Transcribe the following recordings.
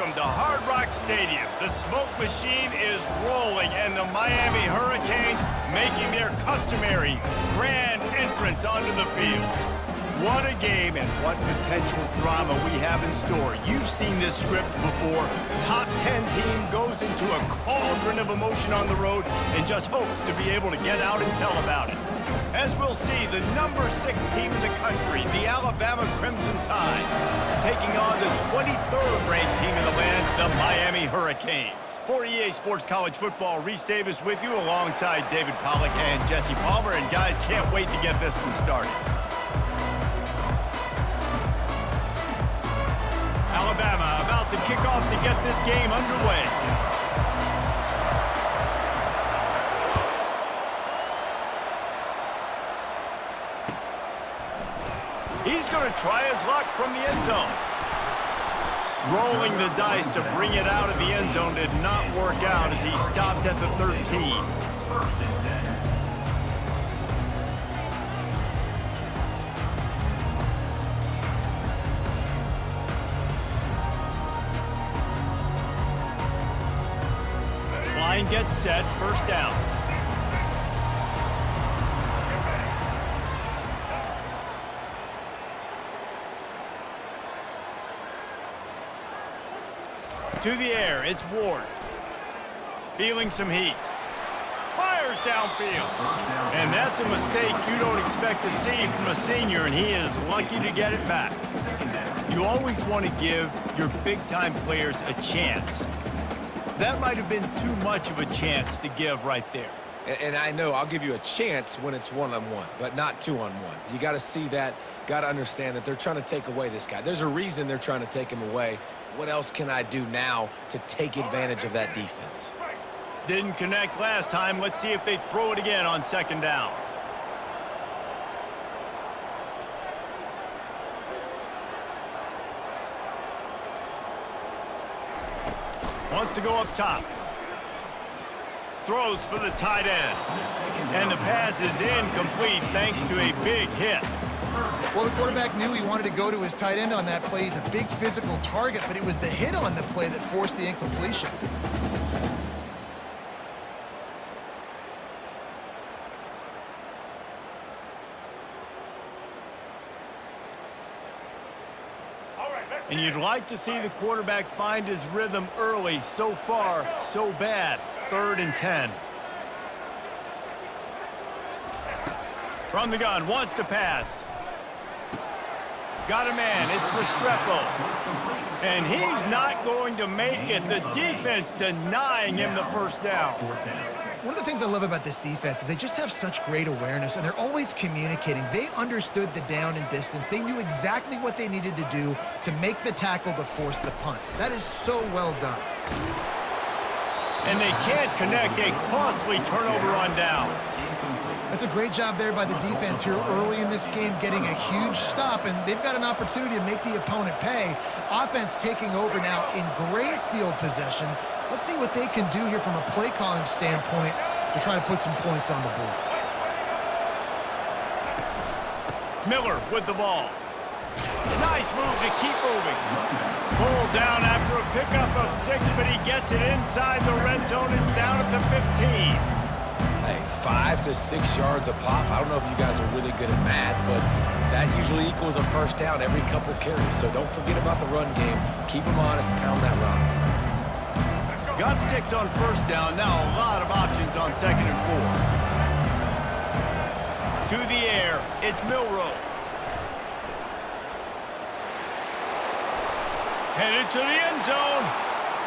Welcome to Hard Rock Stadium. The smoke machine is rolling, and the Miami Hurricanes making their customary grand entrance onto the field. What a game and what potential drama we have in store. You've seen this script before. Top 10 team goes into a cauldron of emotion on the road and just hopes to be able to get out and tell about it. As we'll see, the number 6 team in the country, the Alabama Crimson Tide, taking on the 23rd ranked team in the land, the Miami Hurricanes. For EA Sports College Football, Reese Davis with you alongside David Pollack and Jesse Palmer. And guys, can't wait to get this one started. Alabama about to kick off to get this game underway. He's going to try his luck from the end zone. Rolling the dice to bring it out of the end zone did not work out as he stopped at the 13. Line gets set, first down. To the air, it's Ward. Feeling some heat. Fires downfield. And that's a mistake you don't expect to see from a senior, and he is lucky to get it back. You always want to give your big-time players a chance. That might have been too much of a chance to give right there. And I know I'll give you a chance when it's one-on-one, but not two-on-one. You got to see that, got to understand that they're trying to take away this guy. There's a reason they're trying to take him away. What else can I do now to take advantage of that defense? Didn't connect last time. Let's see if they throw it again on second down. Wants to go up top. Throws for the tight end. And the pass is incomplete thanks to a big hit. Well, the quarterback knew he wanted to go to his tight end on that play. He's a big physical target, but it was the hit on the play that forced the incompletion. And you'd like to see the quarterback find his rhythm early. So far, so bad. 3rd and 10. From the gun, wants to pass. Got a man, it's Restrepo. And he's not going to make it. The defense denying him the first down. One of the things I love about this defense is they just have such great awareness, and they're always communicating. They understood the down and distance. They knew exactly what they needed to do to make the tackle to force the punt. That is so well done. And they can't connect a costly turnover on downs. That's a great job there by the defense here early in this game, getting a huge stop, and they've got an opportunity to make the opponent pay. Offense taking over now in great field possession. Let's see what they can do here from a play calling standpoint to try to put some points on the board. Miller with the ball. Nice move to keep moving. Pulled down after a pickup of 6, but he gets it inside the red zone. It's down at the 15. Hey, 5 to 6 yards a pop. I don't know if you guys are really good at math, but that usually equals a first down every couple carries. So don't forget about the run game. Keep them honest, pound that run. Got 6 on first down. Now a lot of options on 2nd and 4. To the air, it's Milroe. Headed to the end zone.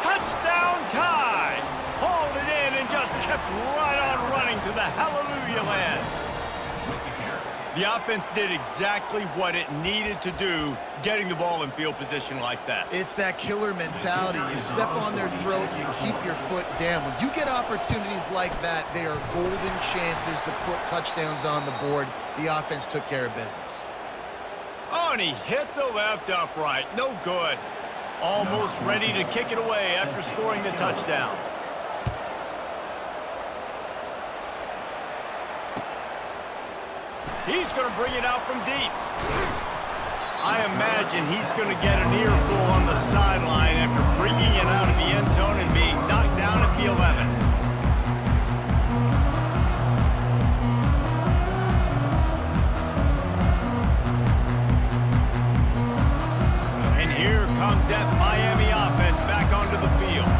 Touchdown Tide. Hauled it in and just kept right on running to the hallelujah land. The offense did exactly what it needed to do, getting the ball in field position like that. It's that killer mentality. You step on their throat, you keep your foot down. When you get opportunities like that, they are golden chances to put touchdowns on the board. The offense took care of business. Oh, and he hit the left upright. No good. Almost ready to kick it away after scoring the touchdown. He's going to bring it out from deep. I imagine he's going to get an earful on the sideline after bringing it out of the end zone and being knocked down at the 11. And here comes that Miami offense back onto the field.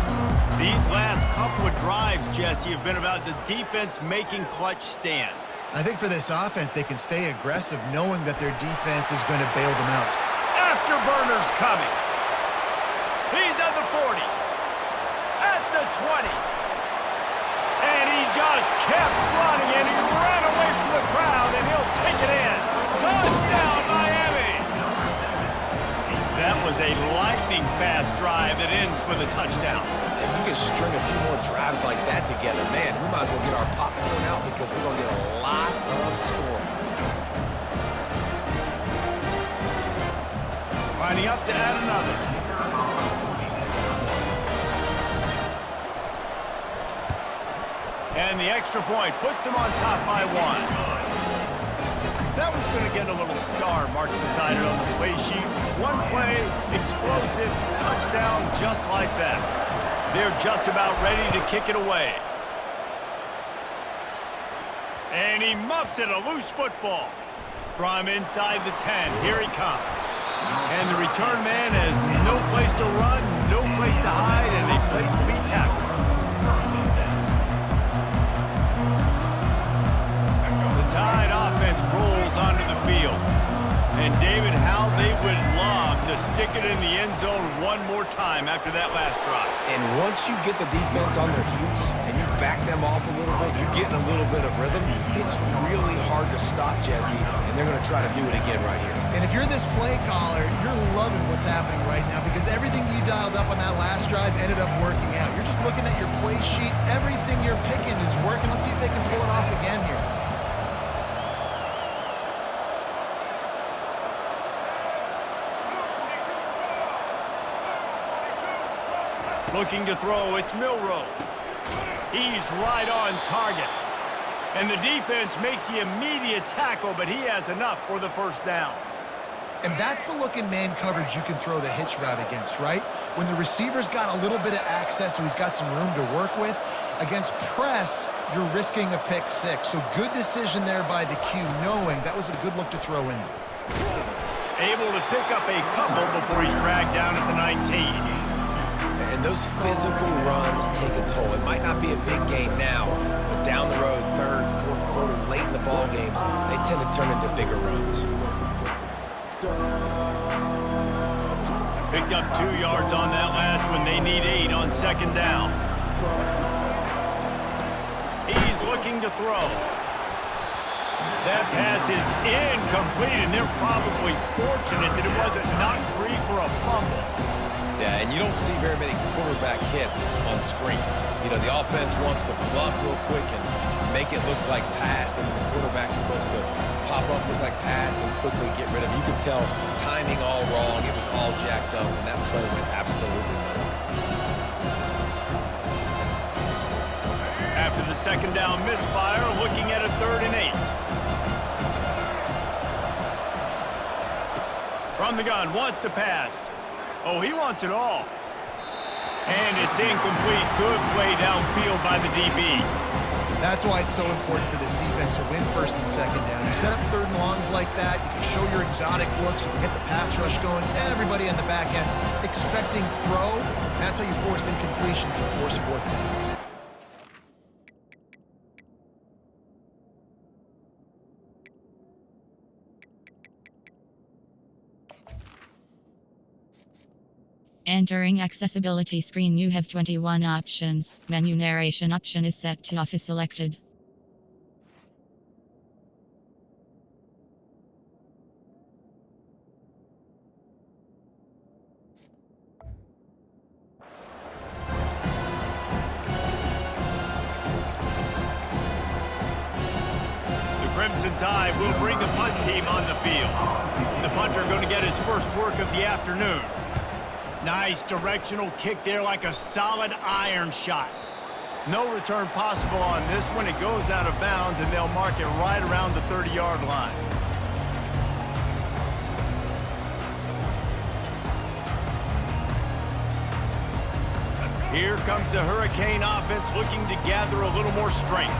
These last couple of drives, Jesse, have been about the defense making clutch stand. I think for this offense, they can stay aggressive knowing that their defense is going to bail them out. Afterburner's coming. He's at the 40. At the 20. And he just kept running, and he ran away from the crowd, and he'll take it in. Touchdown, Miami! That was a lightning-fast drive that ends with a touchdown. If you can string a few more drives like that together, man, we might as well get our popcorn out because we're going to get a lot of scoring. Lining up to add another. And the extra point puts them on top by 1. That one's going to get a little star marked beside it on the play sheet. One play, explosive, touchdown, just like that. They're just about ready to kick it away. And he muffs it, a loose football. From inside the 10, here he comes. And the return man has no place to run, no place to hide, and a place to be tackled. The Tide offense rolls onto the field. And David, how they would love to stick it in the end zone one more time after that last drive. And once you get the defense on their heels and you back them off a little bit, you're getting a little bit of rhythm, it's really hard to stop, Jesse, and they're going to try to do it again right here. And if you're this play caller, you're loving what's happening right now because everything you dialed up on that last drive ended up working out. You're just looking at your play sheet. Everything you're picking is working. Let's see if they can pull it off again here. Looking to throw, it's Milroe. He's right on target. And the defense makes the immediate tackle, but he has enough for the first down. And that's the look in man coverage you can throw the hitch route against, right? When the receiver's got a little bit of access, so he's got some room to work with. Against press, you're risking a pick 6. So good decision there by the Q, knowing that was a good look to throw in. Able to pick up a couple before he's dragged down at the 19. And those physical runs take a toll. It might not be a big game now, but down the road, third, fourth quarter, late in the ball games, they tend to turn into bigger runs. Picked up 2 yards on that last one. They need 8 on second down. He's looking to throw. That pass is incomplete, and they're probably fortunate that it wasn't knocked free for a fumble. Yeah, and you don't see very many quarterback hits on screens. You know, the offense wants to bluff real quick and make it look like pass, and the quarterback's supposed to pop up, look like pass, and quickly get rid of it. You could tell timing all wrong. It was all jacked up, and that play went absolutely nowhere. After the second down misfire, looking at a 3rd and 8. From the gun, wants to pass. Oh, he wants it all. And it's incomplete. Good play downfield by the DB. That's why it's so important for this defense to win first and second down. You set up 3rd and longs like that, you can show your exotic looks, you can get the pass rush going, everybody on the back end expecting throw. That's how you force incompletions and force 4th downs. Entering accessibility screen, you have 21 options. Menu narration option is set to off is selected. The Crimson Tide will bring the punt team on the field. The punter going to get his first work of the afternoon. Nice directional kick there, like a solid iron shot. No return possible on this one. It goes out of bounds, and they'll mark it right around the 30-yard line. Here comes the Hurricane offense looking to gather a little more strength.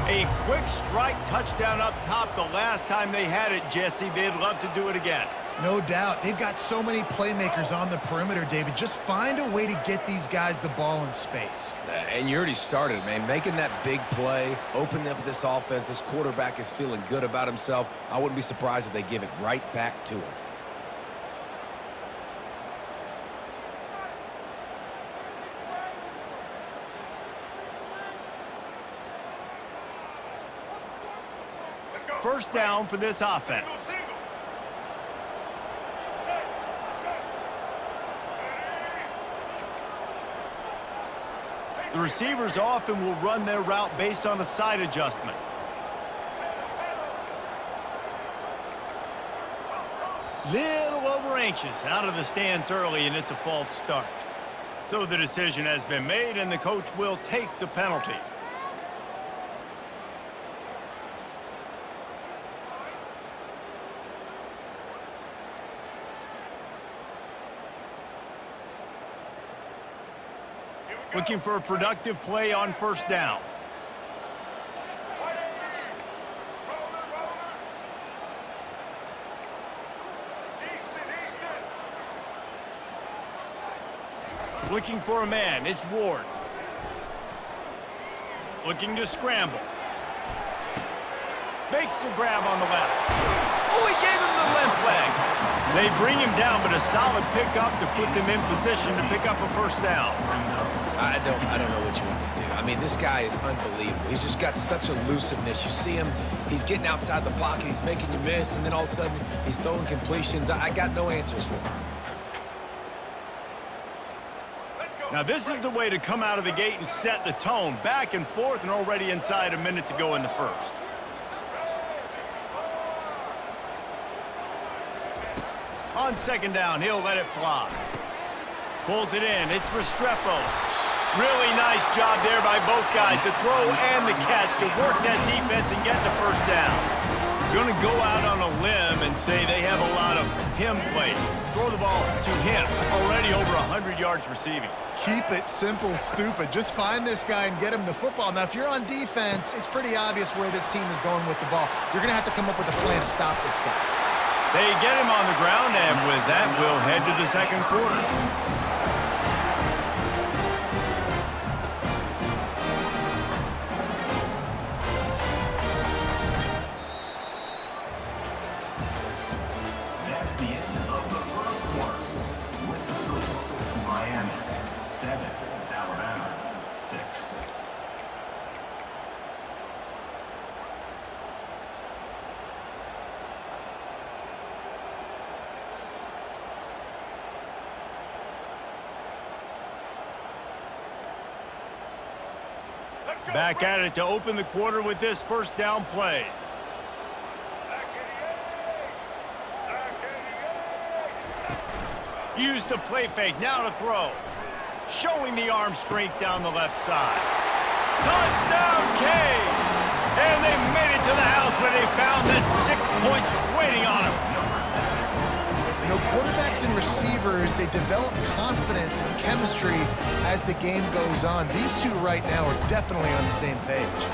A quick strike touchdown up top the last time they had it, Jesse. They'd love to do it again. No doubt. They've got so many playmakers on the perimeter, David. Just find a way to get these guys the ball in space. And you already started, man. Making that big play, opening up this offense. This quarterback is feeling good about himself. I wouldn't be surprised if they give it right back to him. First down for this offense. The receivers often will run their route based on a side adjustment. Little over anxious out of the stance early, and it's a false start. So the decision has been made, and the coach will take the penalty. Looking for a productive play on first down. Looking for a man, it's Ward. Looking to scramble. Makes the grab on the left. Oh, he gave him the limp leg. They bring him down, but a solid pickup to put them in position to pick up a first down. I don't know what you want me to do. I mean, this guy is unbelievable. He's just got such elusiveness. You see him, he's getting outside the pocket, he's making you miss, and then all of a sudden, he's throwing completions. I got no answers for him. Now, this is the way to come out of the gate and set the tone. Back and forth, and already inside a minute to go in the first. On second down, he'll let it fly. Pulls it in. It's Restrepo. Really nice job there by both guys to throw and the catch to work that defense and get the first down. Going to go out on a limb and say they have a lot of him plays. Throw the ball to him. Already over 100 yards receiving. Keep it simple, stupid. Just find this guy and get him the football. Now, if you're on defense, it's pretty obvious where this team is going with the ball. You're going to have to come up with a plan to stop this guy. They get him on the ground, and with that, we'll head to the second quarter. That's the end of the first quarter. With the score, Miami 7, Alabama 6. Back at it to open the quarter with this first down play. Use the play fake, now to throw. Showing the arm strength down the left side. Touchdown, Canes! And they made it to the house where they found that 6 points waiting on them. You know, quarterbacks and receivers, they develop confidence and chemistry as the game goes on. These two right now are definitely on the same page.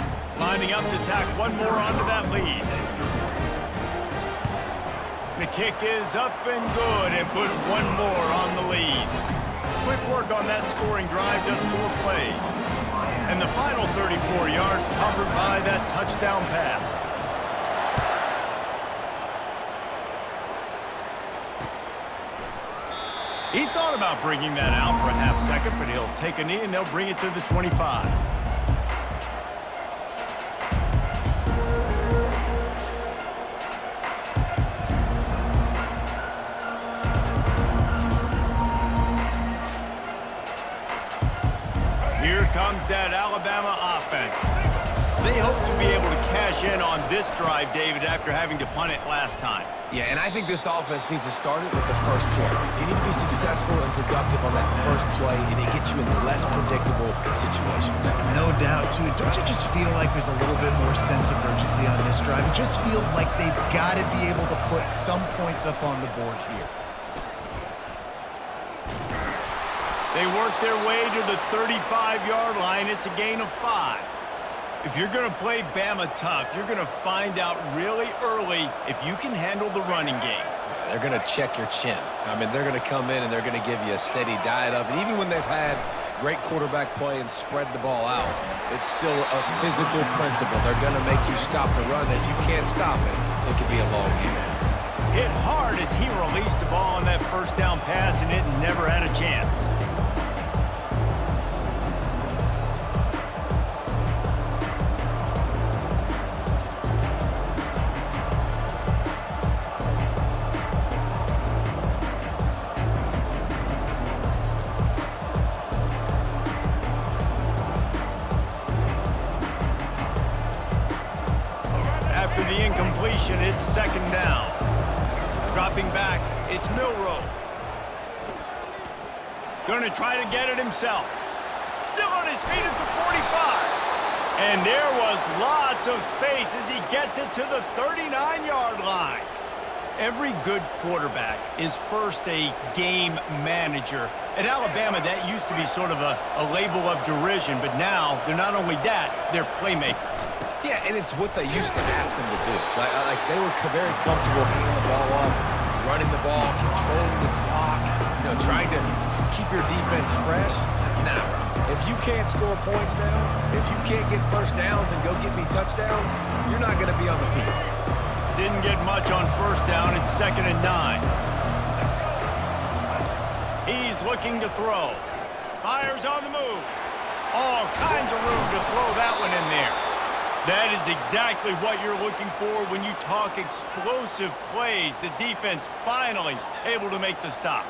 Lining up to tack one more onto that lead. The kick is up and good and put one more on the lead. Quick work on that scoring drive, just 4 plays. And the final 34 yards covered by that touchdown pass. He thought about bringing that out for a half second, but he'll take a knee and they'll bring it to the 25. Here comes that Alabama offense. They hope to be able to cash in on this drive, David, after having to punt it last time. Yeah, and I think this offense needs to start it with the first play. You need to be successful and productive on that first play, and it gets you in less predictable situations. No doubt, too. Don't you just feel like there's a little bit more sense of urgency on this drive? It just feels like they've got to be able to put some points up on the board here. They work their way to the 35-yard line. It's a gain of 5. If you're going to play Bama tough, you're going to find out really early if you can handle the running game. They're going to check your chin. I mean, they're going to come in and they're going to give you a steady diet of it. Even when they've had great quarterback play and spread the ball out, it's still a physical principle. They're going to make you stop the run. If you can't stop it, it could be a long game. Hit hard as he released the ball on that first down pass, and it never had a chance. After the incompletion, it's second down. Dropping back, it's Milroe. Going to try to get it himself. Still on his feet at the 45. And there was lots of space as he gets it to the 39-yard line. Every good quarterback is first a game manager. At Alabama, that used to be sort of a label of derision, but now they're not only that, they're playmakers. Yeah, and it's what they used to ask them to do. Like they were very comfortable handing the ball off, running the ball, controlling the clock, trying to keep your defense fresh. Nah, bro. If you can't score points now, if you can't get first downs and go get me touchdowns, you're not going to be on the field. Didn't get much on first down. It's 2nd and 9. He's looking to throw. Fires on the move. All kinds of room to throw that one in there. That is exactly what you're looking for when you talk explosive plays. The defense finally able to make the stop.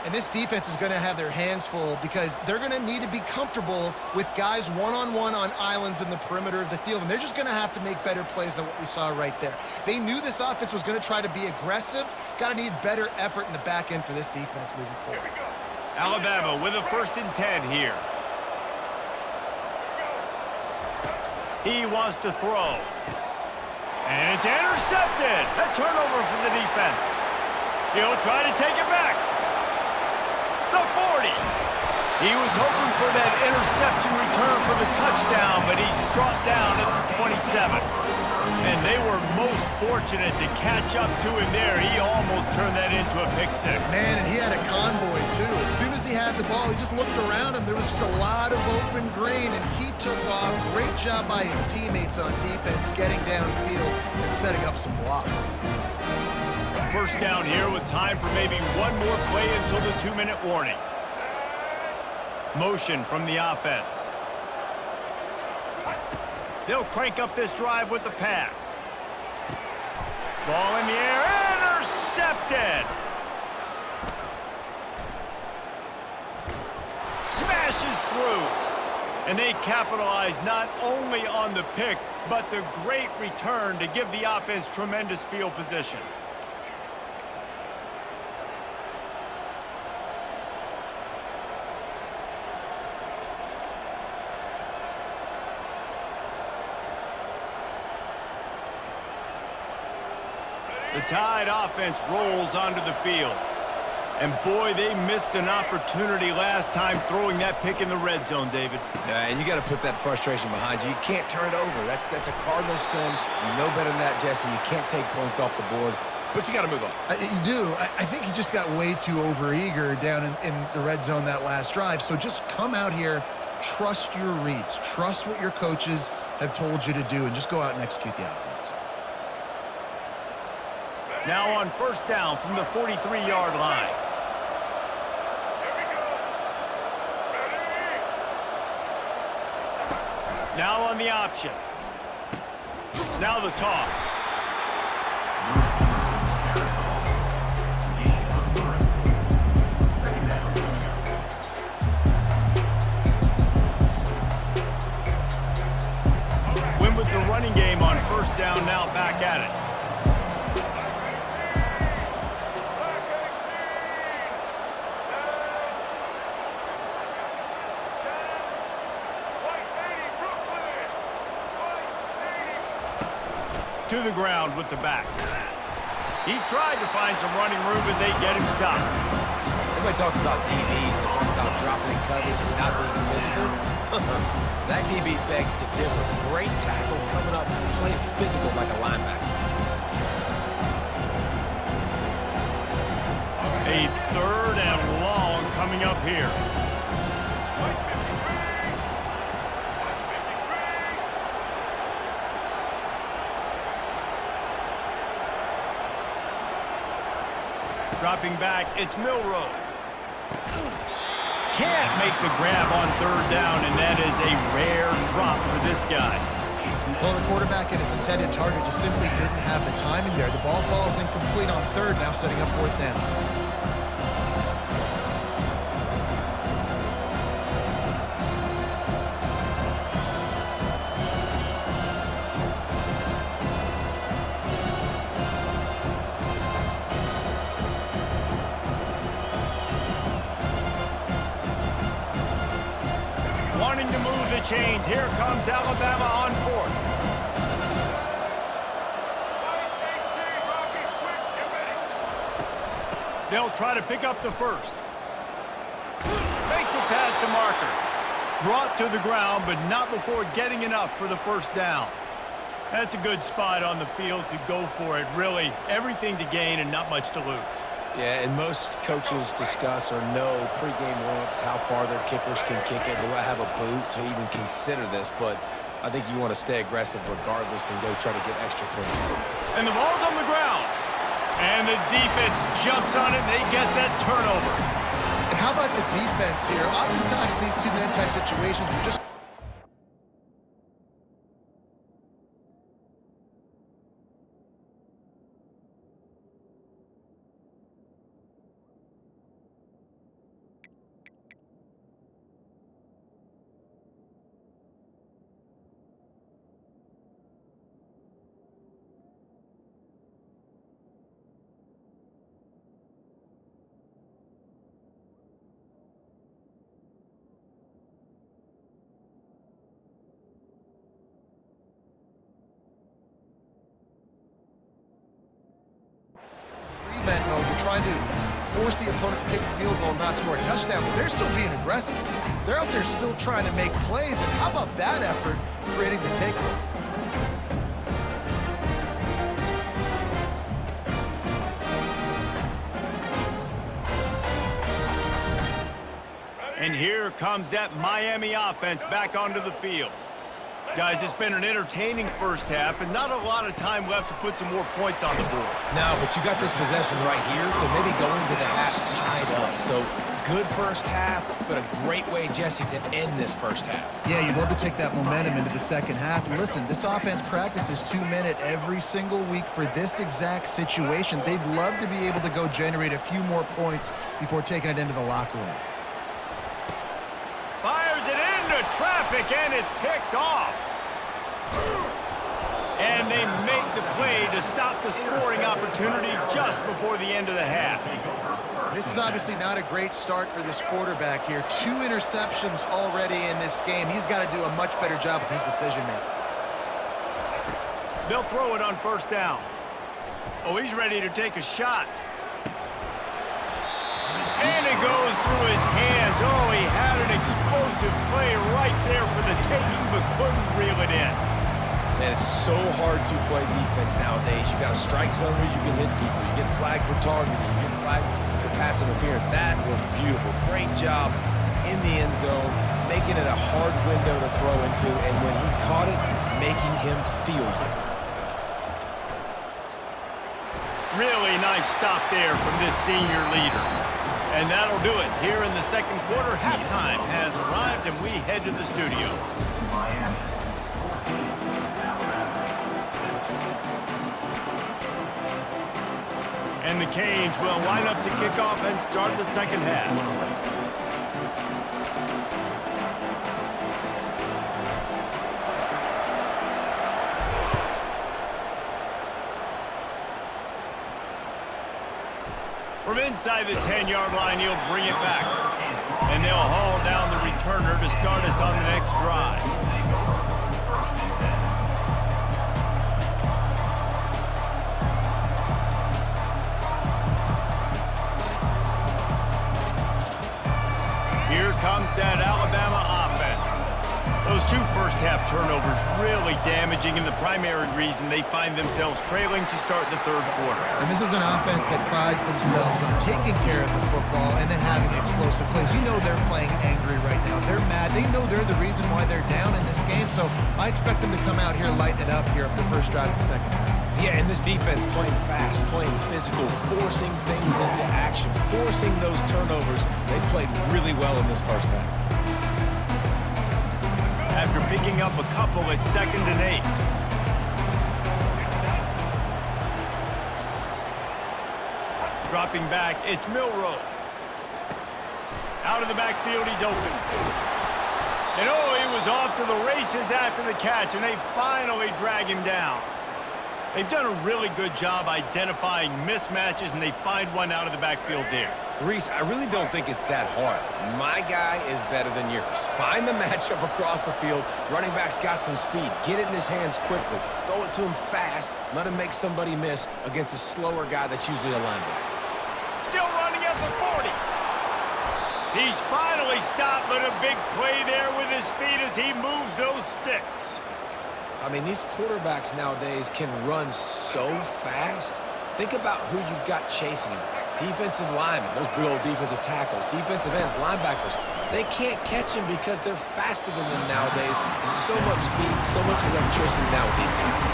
And this defense is going to have their hands full because they're going to need to be comfortable with guys one-on-one on islands in the perimeter of the field. And they're just going to have to make better plays than what we saw right there. They knew this offense was going to try to be aggressive. Got to need better effort in the back end for this defense moving forward. Alabama with a 1st and 10 here. He wants to throw. And it's intercepted. A turnover for the defense. He'll try to take it back. The 40. He was hoping for that interception return for the touchdown, but he's brought down at the 27. And they were most fortunate to catch up to him there. He almost turned that into a pick six. Man, and he had a convoy, too. As soon as he had the ball, he just looked around him. There was just a lot of open green, and he took off. Great job by his teammates on defense, getting downfield and setting up some blocks. First down here with time for maybe one more play until the 2-minute warning. Motion from the offense. They'll crank up this drive with the pass. Ball in the air, intercepted. Smashes through. And they capitalize not only on the pick, but the great return to give the offense tremendous field position. The Tide offense rolls onto the field. And boy, they missed an opportunity last time throwing that pick in the red zone, David. Yeah, and you got to put that frustration behind you. You can't turn it over. That's a cardinal sin. You know better than that, Jesse. You can't take points off the board, but you got to move on. You do. I think he just got way too overeager down in the red zone that last drive. So just come out here, trust your reads, trust what your coaches have told you to do, and just go out and execute the offense. Now on first down from the 43-yard line. Now on the option. Now the toss. Win with the running game on first down, now back at it. To the ground with the back. He tried to find some running room, but they get him stopped. Everybody talks about DBs. They talk about dropping in coverage and not being physical, that DB begs to differ. Great tackle coming up, playing physical like a linebacker. A 3rd and long coming up here. Dropping back, it's Milroe. Can't make the grab on 3rd down, and that is a rare drop for this guy. Well, the quarterback and his intended target just simply didn't have the timing there. The ball falls incomplete on 3rd, now setting up 4th down. Wanting to move the chains. Here comes Alabama on 4th. They'll try to pick up the 1st. Makes it past the marker. Brought to the ground, but not before getting enough for the 1st down. That's a good spot on the field to go for it. Really, everything to gain and not much to lose. Yeah, and most coaches discuss or know pregame warm-ups, how far their kickers can kick it. Do I have a boot to even consider this? But I think you want to stay aggressive regardless and go try to get extra points. And the ball's on the ground. And the defense jumps on it, and they get that turnover. And how about the defense here? Oftentimes in these two-minute type situations, you're just prevent mode. You're trying to force the opponent to kick a field goal and not score a touchdown, but they're still being aggressive. They're out there still trying to make plays, and how about that effort creating the takeaway? And here comes that Miami offense back onto the field. Guys, it's been an entertaining 1st half and not a lot of time left to put some more points on the board. No, but you got this possession right here to maybe go into the half tied up. So good 1st half, but a great way, Jesse, to end this 1st half. Yeah, you'd love to take that momentum into the 2nd half. And listen, this offense practices 2-minute every single week for this exact situation. They'd love to be able to go generate a few more points before taking it into the locker room. Fires it into traffic, and it's picked off. And they make the play to stop the scoring opportunity just before the end of the half. This is obviously not a great start for this quarterback here. 2 interceptions already in this game. He's got to do a much better job with his decision-making. They'll throw it on 1st down. Oh, he's ready to take a shot. And it goes through his hands. Oh, he had an explosive play right there for the taking, but couldn't reel it in. Man, it's so hard to play defense nowadays. You got a strike zone where you can hit people. You get flagged for targeting. You get flagged for pass interference. That was beautiful. Great job in the end zone, making it a hard window to throw into, and when he caught it, making him feel it. Really nice stop there from this senior leader. And that'll do it. Here in the 2nd quarter, halftime has arrived, and we head to the studio. Miami 14, Alabama 6. And the Canes will line up to kick off and start the 2nd half. From inside the 10-yard line, he'll bring it back. And they'll haul down the returner to start us on the next drive. Here turnovers really damaging and the primary reason they find themselves trailing to start the third quarter. And this is an offense that prides themselves on taking care of the football and then having explosive plays. You know they're playing angry right now. They're mad. They know they're the reason why they're down in this game, so I expect them to come out here, lighten it up here for the first drive of the second half. Yeah, and this defense playing fast, playing physical, forcing things into action, forcing those turnovers. They played really well in this first half. After picking up a couple at 2nd and 8. Dropping back, it's Milroe. Out of the backfield, he's open. And oh, he was off to the races after the catch, and they finally drag him down. They've done a really good job identifying mismatches, and they find one out of the backfield there. Reese, I really don't think it's that hard. My guy is better than yours. Find the matchup across the field. Running back's got some speed. Get it in his hands quickly. Throw it to him fast. Let him make somebody miss against a slower guy that's usually a linebacker. Still running at the 40. He's finally stopped, but a big play there with his feet as he moves those sticks. I mean, these quarterbacks nowadays can run so fast. Think about who you've got chasing him. Defensive linemen, those big old defensive tackles, defensive ends, linebackers. They can't catch him because they're faster than them nowadays. So much speed, so much electricity now with these guys.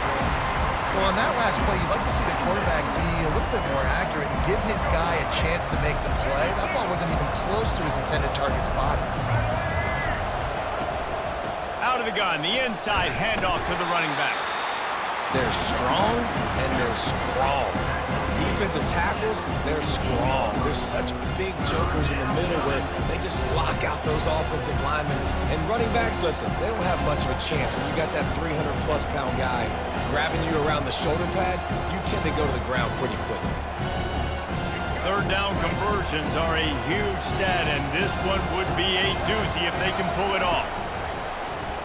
Well, on that last play, you'd like to see the quarterback be a little bit more accurate and give his guy a chance to make the play. That ball wasn't even close to his intended target's body. Out of the gun, the inside handoff to the running back. They're strong and they're strong. Defensive tackles, they're strong. There's such big jokers in the middle where they just lock out those offensive linemen. And running backs, listen, they don't have much of a chance. When you got that 300-plus pound guy grabbing you around the shoulder pad, you tend to go to the ground pretty quickly. Third down conversions are a huge stat, and this one would be a doozy if they can pull it off.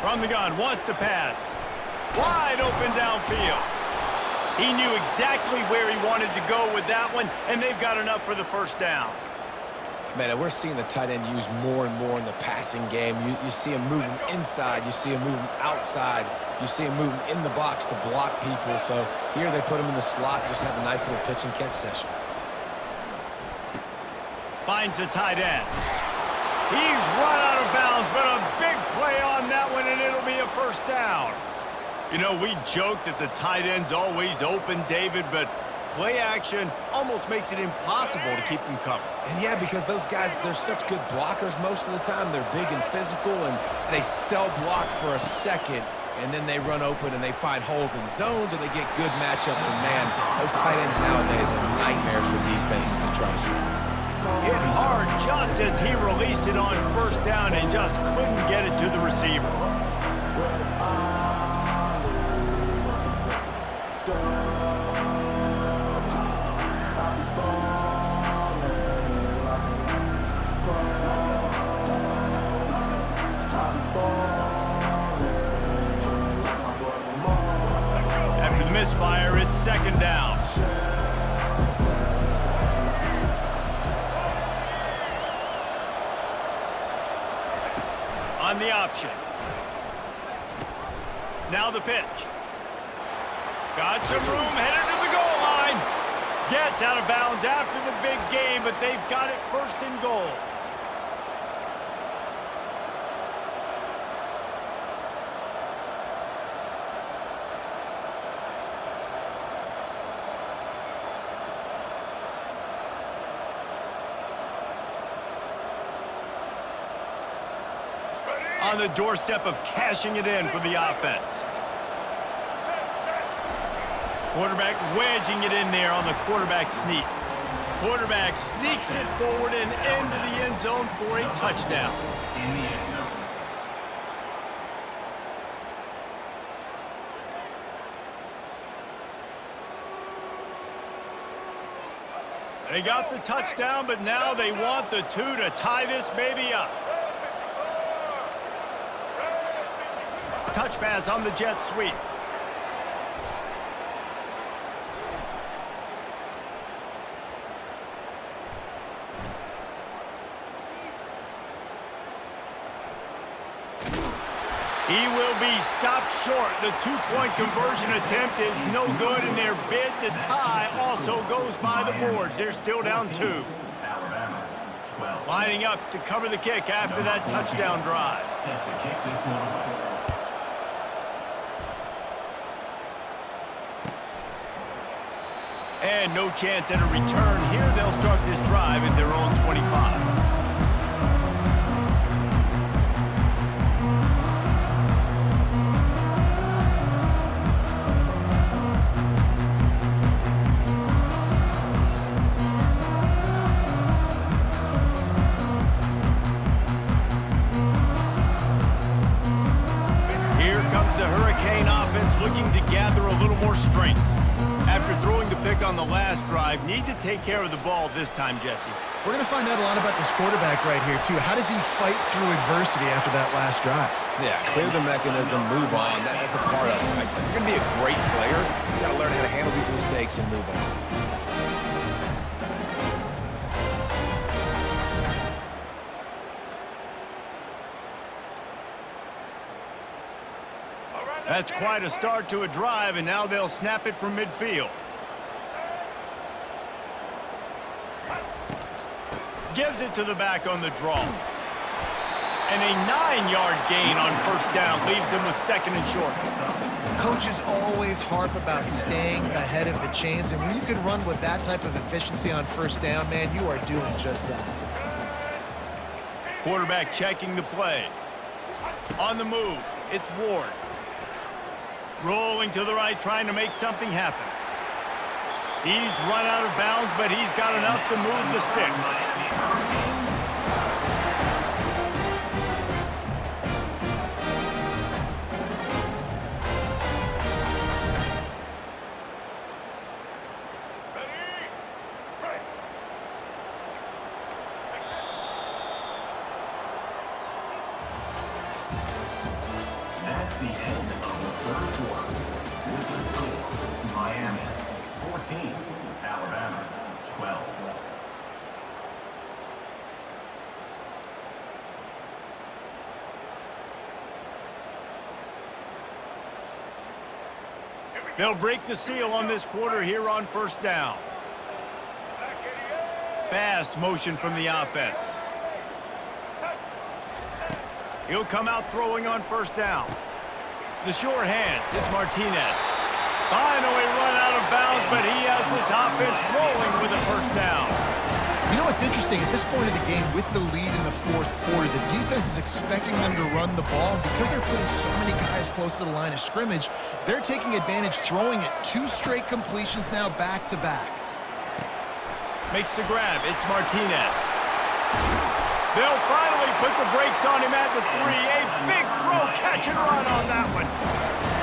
From the gun, wants to pass. Wide open downfield. He knew exactly where he wanted to go with that one, and they've got enough for the first down. Man, we're seeing the tight end used more and more in the passing game. You see him moving inside. You see him moving outside. You see him moving in the box to block people. So here they put him in the slot, just have a nice little pitch and catch session. Finds the tight end. He's run out of bounds, but a big play on that one, and it'll be a first down. You know, we joke that the tight end's always open, David, but play action almost makes it impossible to keep them covered. And yeah, because those guys, they're such good blockers most of the time. They're big and physical, and they sell block for a second, and then they run open and they find holes in zones or they get good matchups. And man, those tight ends nowadays are nightmares for defenses to try to score. Hit hard just as he released it on first down and just couldn't get it to the receiver. After the misfire, it's second down. On the option. Now the pitch. Got some room, headed to the goal line. Gets out of bounds after the big game, but they've got it first and goal. On the doorstep of cashing it in for the offense. Quarterback wedging it in there on the quarterback sneak. Quarterback sneaks it forward and into the end zone for a touchdown. In the end zone. They got the touchdown, but now they want the two to tie this baby up. Touch pass on the jet sweep. He will be stopped short. The two-point conversion attempt is no good, and their bid to tie also goes by the boards. They're still down 2. Alabama, 12. Lining up to cover the kick after that touchdown drive. Set to kick this one away. And no chance at a return here. They'll start this drive at their own 25. Here comes the Hurricane offense looking to gather a little more strength. After throwing the pick on the last drive, need to take care of the ball this time, Jesse. We're going to find out a lot about this quarterback right here, too. How does he fight through adversity after that last drive? Yeah, clear the mechanism, move on. That's a part of it. Right? If you're going to be a great player, you got to learn how to handle these mistakes and move on. That's quite a start to a drive, and now they'll snap it from midfield. Gives it to the back on the draw. And a 9-yard gain on first down leaves them with 2nd and short. Coaches always harp about staying ahead of the chains, and when you can run with that type of efficiency on first down, man, you are doing just that. Quarterback checking the play. On the move, it's Ward. Rolling to the right, trying to make something happen. He's run out of bounds, but he's got enough to move the sticks. That's the end of the third quarter. With the score, Miami 14, Alabama 12. They'll break the seal on this quarter here on first down. Fast motion from the offense. He'll come out throwing on first down. The short hands, it's Martinez. Finally run out of bounds, but he has this offense rolling with a first down. You know what's interesting? At this point of the game, with the lead in the fourth quarter, the defense is expecting them to run the ball. And because they're putting so many guys close to the line of scrimmage, they're taking advantage, throwing it 2 straight completions now back-to-back. Makes the grab. It's Martinez. They'll finally put the brakes on him at the 3. A big throw, catch and run on that one.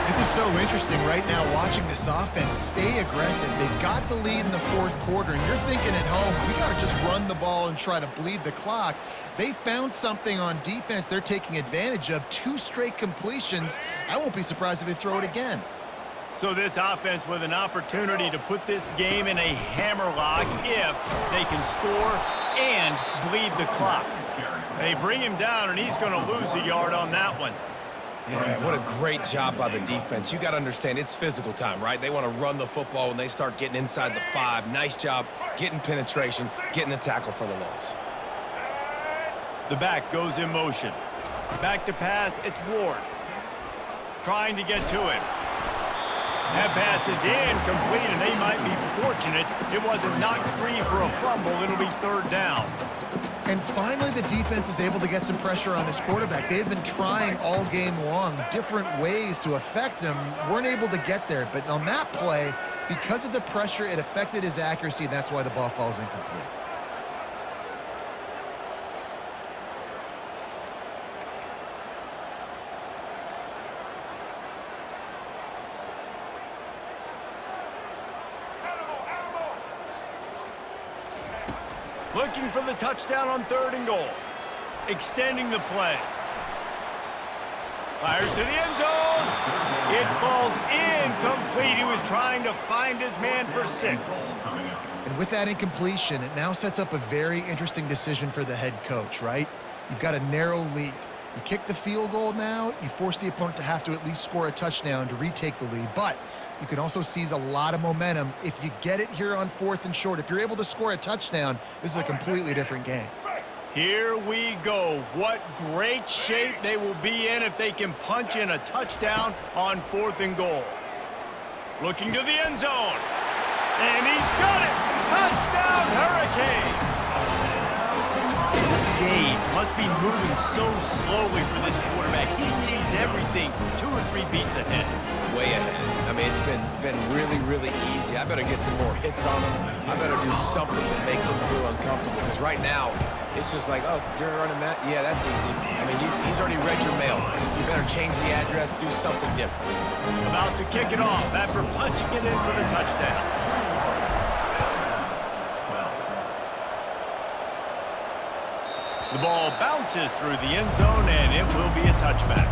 This is so interesting right now, watching this offense stay aggressive. They've got the lead in the fourth quarter, and you're thinking at home, we got to just run the ball and try to bleed the clock. They found something on defense they're taking advantage of. 2 straight completions. I won't be surprised if they throw it again. So this offense with an opportunity to put this game in a hammerlock if they can score and bleed the clock. They bring him down, and he's going to lose a yard on that one. Yeah, what a great job by the defense. You got to understand, it's physical time, right? They want to run the football when they start getting inside the 5. Nice job getting penetration, getting the tackle for the loss. The back goes in motion. Back to pass, it's Ward. Trying to get to him. That pass is incomplete, and they might be fortunate it wasn't knocked free for a fumble. It'll be 3rd down. And finally, the defense is able to get some pressure on this quarterback. They've been trying all game long different ways to affect him. Weren't able to get there. But on that play, because of the pressure, it affected his accuracy, and that's why the ball falls incomplete. Looking for the touchdown on 3rd and goal. Extending the play. Fires to the end zone. It falls incomplete. He was trying to find his man for 6. And with that incompletion, it now sets up a very interesting decision for the head coach, right? You've got a narrow lead. You kick the field goal now, you force the opponent to have to at least score a touchdown to retake the lead. But you can also seize a lot of momentum if you get it here on 4th and short. If you're able to score a touchdown, this is a completely different game. Here we go. What great shape they will be in if they can punch in a touchdown on 4th and goal. Looking to the end zone. And he's got it. Touchdown, Hurricanes. This game must be moving so slowly for this quarterback. He sees everything 2 or 3 beats ahead. Way ahead. I mean, it's been really, really easy. I better get some more hits on him. I better do something to make him feel uncomfortable. Because right now, it's just like, oh, you're running that? Yeah, that's easy. I mean, he's already read your mail. You better change the address, do something different. About to kick it off after punching it in for the touchdown. The ball bounces through the end zone, and it will be a touchback.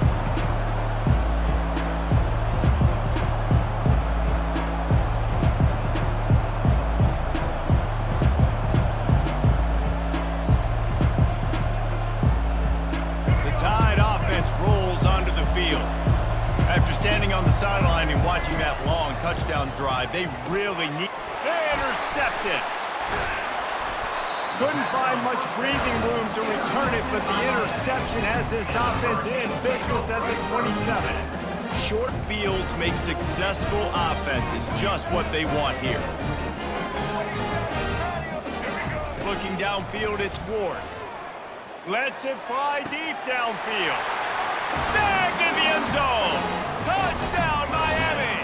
The Tide offense rolls onto the field. After standing on the sideline and watching that long touchdown drive, they really need... They intercept it. Couldn't find much breathing room to return it, but the interception has this offense in business at the 27. Short fields make successful offenses just what they want here. Looking downfield, it's Ward. Lets it fly deep downfield. Snagged in the end zone. Touchdown, Miami.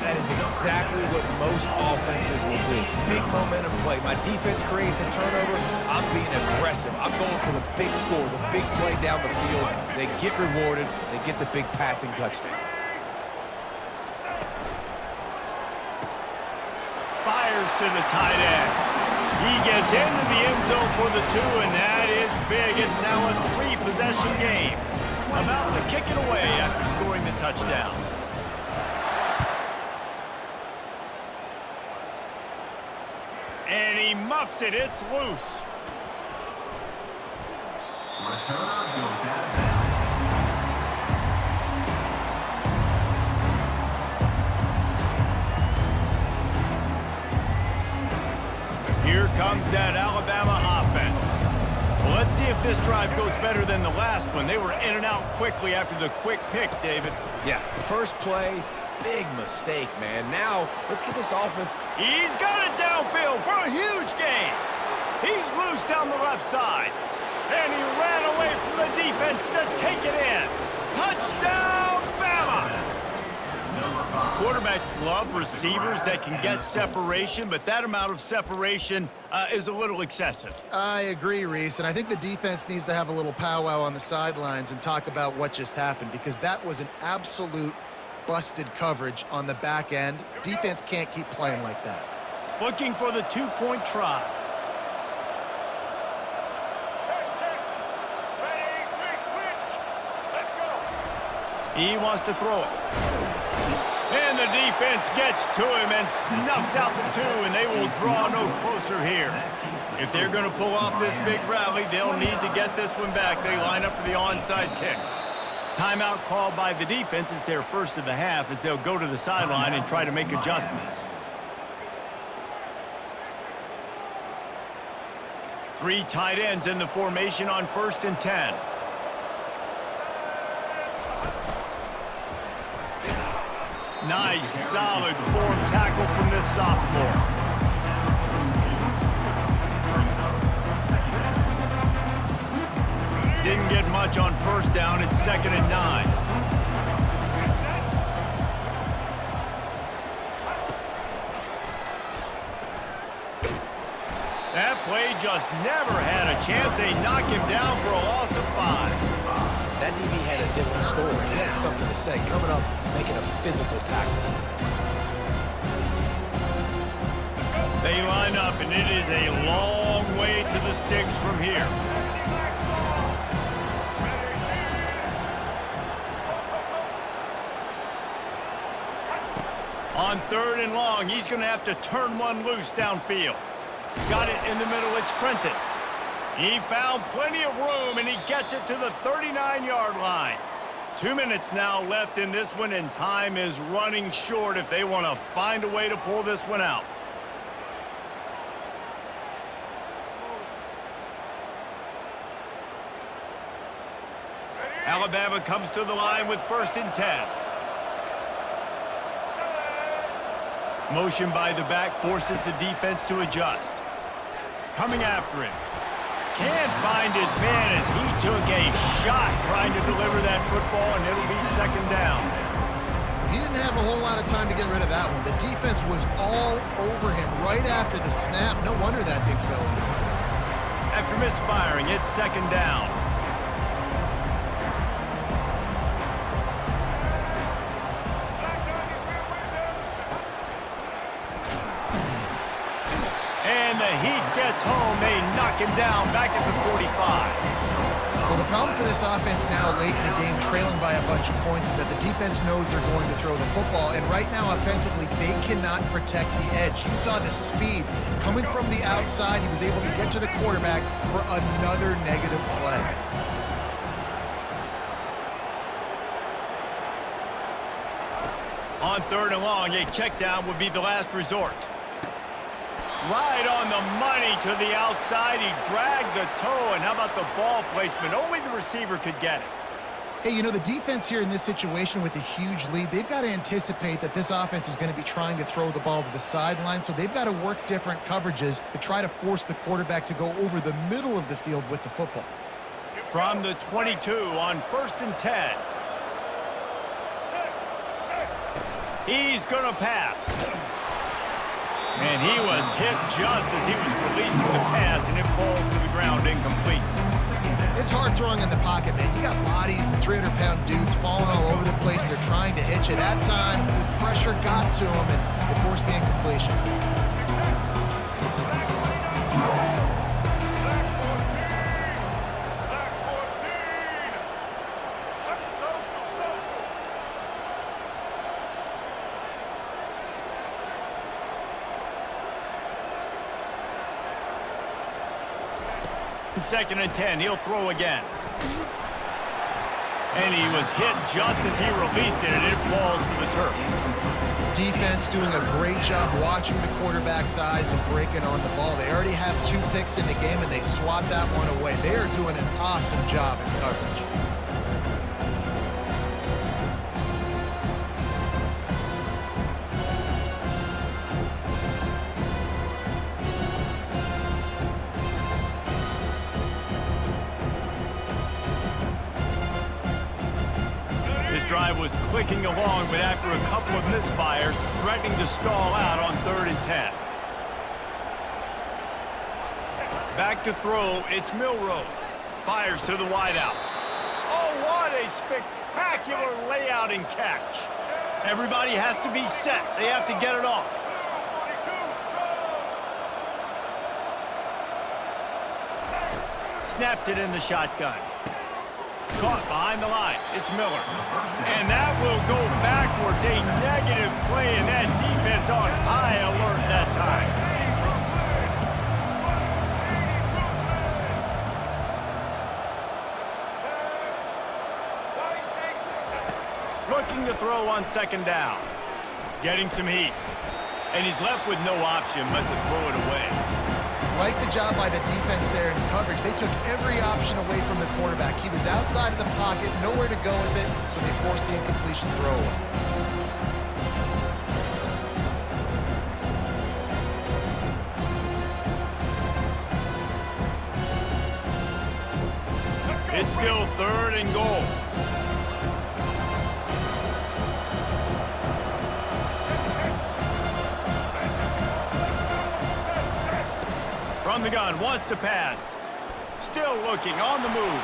That is exactly what most offenses will do. Big momentum play. My defense creates a turnover. I'm being aggressive. I'm going for the big score, the big play down the field. They get rewarded. They get the big passing touchdown. Fires to the tight end. He gets into the end zone for the 2, and that is big. It's now a 3-possession game. About to kick it away after scoring the touchdown. And he muffs it. It's loose. Returner goes out of bounds. Here comes that Alabama offense. Well, let's see if this drive goes better than the last one. They were in and out quickly after the quick pick, David. Yeah, first play, big mistake, man. Now, let's get this offense. He's got it downfield for a huge gain. He's loose down the left side. And he ran away from the defense to take it in. Touchdown, Bama! Quarterbacks love receivers that can get separation, but that amount of separation is a little excessive. I agree, Reese, and I think the defense needs to have a little powwow on the sidelines and talk about what just happened, because that was an absolute busted coverage on the back end. Defense can't keep playing like that. Looking for the 2-point try. He wants to throw it. And the defense gets to him and snuffs out the 2, and they will draw no closer here. If they're going to pull off this big rally, they'll need to get this one back. They line up for the onside kick. Timeout called by the defense. It's their first of the half as they'll go to the sideline and try to make adjustments. 3 tight ends in the formation on 1st and 10. Nice, solid form tackle from this sophomore. Didn't get much on 1st down. It's 2nd and 9. That play just never had a chance. They knock him down for a loss of 5. That DB had a different story. He had something to say, coming up, making a physical tackle. They line up, and it is a long way to the sticks from here. On 3rd and long, he's going to have to turn one loose downfield. Got it in the middle. It's Prentice. He found plenty of room, and he gets it to the 39-yard line. 2 minutes now left in this one, and time is running short if they want to find a way to pull this one out. Alabama comes to the line with 1st and 10. Motion by the back forces the defense to adjust. Coming after him. Can't find his man as he took a shot trying to deliver that football, and it'll be 2nd down. He didn't have a whole lot of time to get rid of that one. The defense was all over him right after the snap. No wonder that thing fell in. After misfiring, it's 2nd down. And the Heat gets home. They knock him down back at the 45. Well, the problem for this offense now late in the game, trailing by a bunch of points, is that the defense knows they're going to throw the football. And right now, offensively, they cannot protect the edge. You saw the speed coming from the outside. He was able to get to the quarterback for another negative play. On 3rd and long, a check down would be the last resort. Right on the money to the outside. He dragged the toe, and how about the ball placement? Only the receiver could get it. Hey, you know, the defense here in this situation with a huge lead, they've got to anticipate that this offense is going to be trying to throw the ball to the sideline, so they've got to work different coverages to try to force the quarterback to go over the middle of the field with the football. From the 22 on 1st and 10. He's going to pass. And he was hit just as he was releasing the pass, and it falls to the ground incomplete. It's hard throwing in the pocket, man. You got bodies and 300-pound dudes falling all over the place. They're trying to hit you. That time, the pressure got to him, and it forced the incompletion. Second and 10, he'll throw again. And he was hit just as he released it, and it falls to the turf. Defense doing a great job watching the quarterback's eyes and breaking on the ball. They already have 2 picks in the game, and they swat that one away. They are doing an awesome job in coverage. Drive was clicking along, but after a couple of misfires, threatening to stall out on 3rd and 10. Back to throw, it's Milroe. Fires to the wideout. Oh, what a spectacular layout and catch. Everybody has to be set. They have to get it off. Snaps it in the shotgun. Caught behind the line. It's Miller. And that will go backwards. A negative play, and that defense on high alert that time. Looking to throw on 2nd down. Getting some heat. And he's left with no option but to throw it away. Like the job by the defense there in coverage. They took every option away from the quarterback. He was outside of the pocket, nowhere to go with it, so they forced the incompletion throwaway. It's still 3rd and goal. From the gun, wants to pass. Still looking, on the move.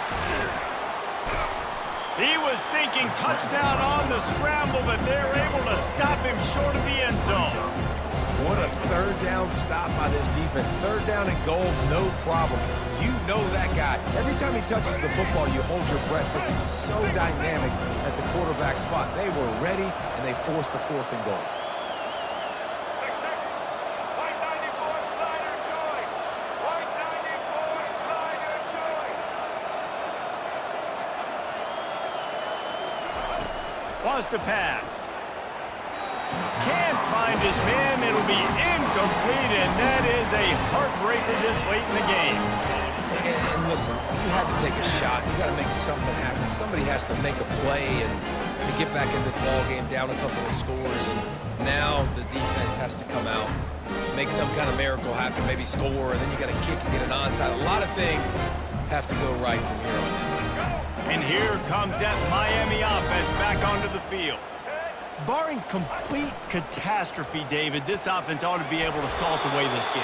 He was thinking touchdown on the scramble, but they're able to stop him short of the end zone. What a 3rd down stop by this defense. 3rd down and goal, no problem. You know that guy. Every time he touches the football, you hold your breath because he's so dynamic at the quarterback spot. They were ready, and they forced the 4th and goal. just a pass. Can't find his man. It'll be incomplete, and that is a heartbreaker this late in the game. And listen, you had to take a shot. You got to make something happen. Somebody has to make a play and to get back in this ball game down a couple of scores. And now the defense has to come out, make some kind of miracle happen, maybe score, and then you got to kick and get an onside. A lot of things have to go right from here on out. And here comes that Miami offense back onto the field. Barring complete catastrophe, David, this offense ought to be able to salt away this game.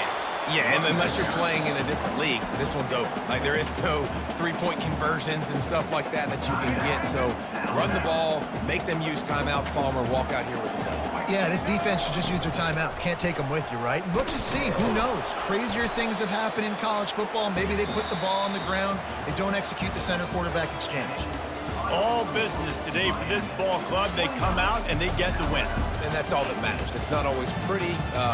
Yeah, and unless you're playing in a different league, this one's over. Like, there is no three-point conversions and stuff like that that you can get. So run the ball, make them use timeouts, Palmer, walk out here with a dub. Yeah, this defense should just use their timeouts. Can't take them with you, right? And we'll just see. Who knows? Crazier things have happened in college football. Maybe they put the ball on the ground. They don't execute the center quarterback exchange. All business today for this ball club. They come out and they get the win. And that's all that matters. It's not always pretty.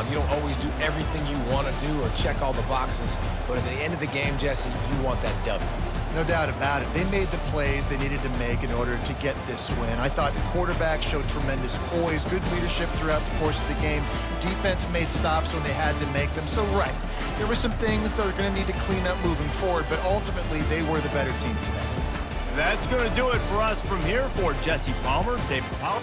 You don't always do everything you want to do or check all the boxes. But at the end of the game, Jesse, you want that W. No doubt about it. They made the plays they needed to make in order to get this win. I thought the quarterback showed tremendous poise, good leadership throughout the course of the game. Defense made stops when they had to make them. So, right, there were some things that are going to need to clean up moving forward, but ultimately they were the better team today. That's going to do it for us from here. For Jesse Palmer, David Powell.